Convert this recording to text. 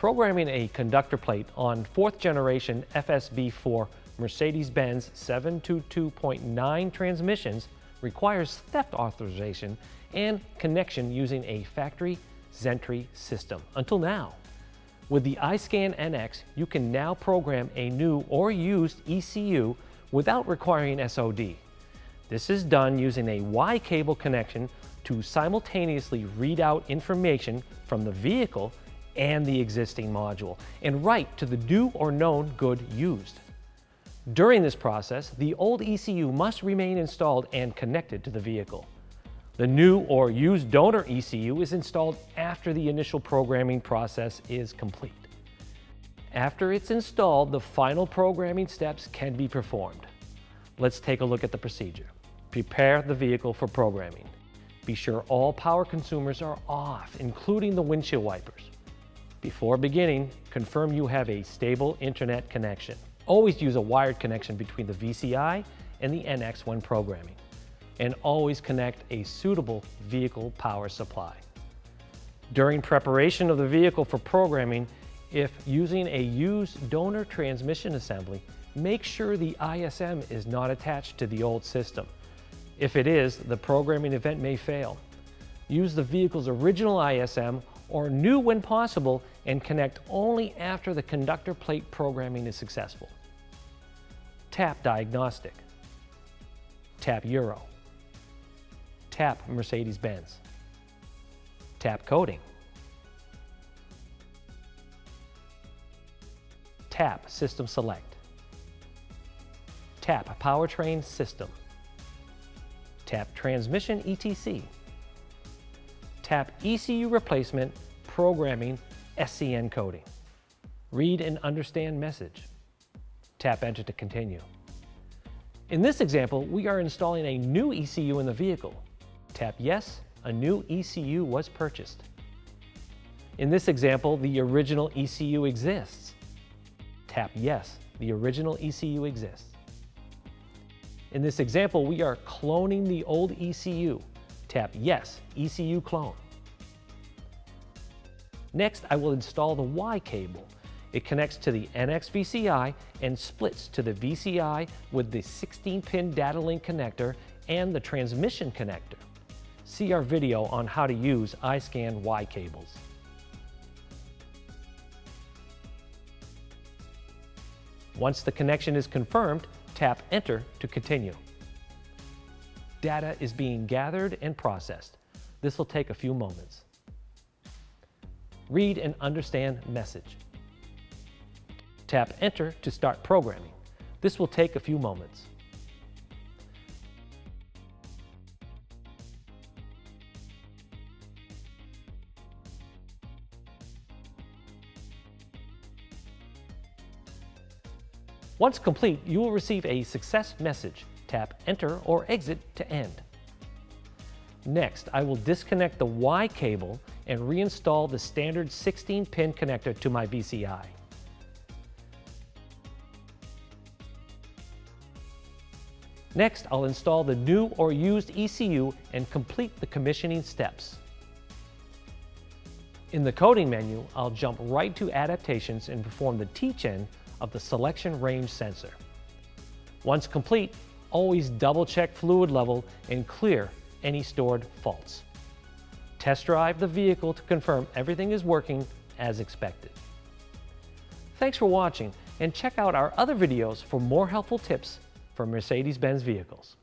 Programming a conductor plate on 4th generation FBS4 Mercedes Benz 722.9 transmissions requires theft authorization and connection using a factory Xentry system. Until now. With the iSCAN NX, you can now program a new or used ECU without requiring SOD. This is done using a Y cable connection to simultaneously read out information from the vehicle and the existing module and write to the new or known good used. During this process, the old ECU must remain installed and connected to the vehicle. The new or used donor ECU is installed after the initial programming process is complete. After it's installed, the final programming steps can be performed. Let's take a look at the procedure. Prepare the vehicle for programming. Be sure all power consumers are off, including the windshield wipers. Before beginning, confirm you have a stable internet connection. Always use a wired connection between the VCI and the NX when programming. And always connect a suitable vehicle power supply. During preparation of the vehicle for programming, if using a used donor transmission assembly, make sure the ISM is not attached to the old system. If it is, the programming event may fail. Use the vehicle's original ISM or new when possible and connect only after the conductor plate programming is successful. Tap Diagnostic. Tap Euro. Tap Mercedes Benz. Tap Coding. Tap System Select. Tap Powertrain System. Tap Transmission ETC. Tap ECU Replacement Programming SCN Coding. Read and understand message. Tap Enter to continue. In this example, we are installing a new ECU in the vehicle. Tap Yes, a new ECU was purchased. In this example, the original ECU exists. Tap Yes, the original ECU exists. In this example, we are cloning the old ECU. Tap Yes, ECU Clone. Next, I will install the Y cable. It connects to the NX VCI and splits to the VCI with the 16-pin data link connector and the transmission connector. See our video on how to use iSCAN Y cables. Once the connection is confirmed, tap Enter to continue. Data is being gathered and processed. This will take a few moments. Read and understand message. Tap Enter to start programming. This will take a few moments. Once complete, you will receive a success message. Tap Enter or Exit to end. Next, I will disconnect the Y cable and reinstall the standard 16-pin connector to my VCI. Next, I'll install the new or used ECU and complete the commissioning steps. In the coding menu, I'll jump right to adaptations and perform the teach-in of the selection range sensor. Once complete, always double-check fluid level and clear any stored faults. Test drive the vehicle to confirm everything is working as expected. Thanks for watching, and check out our other videos for more helpful tips for Mercedes-Benz vehicles.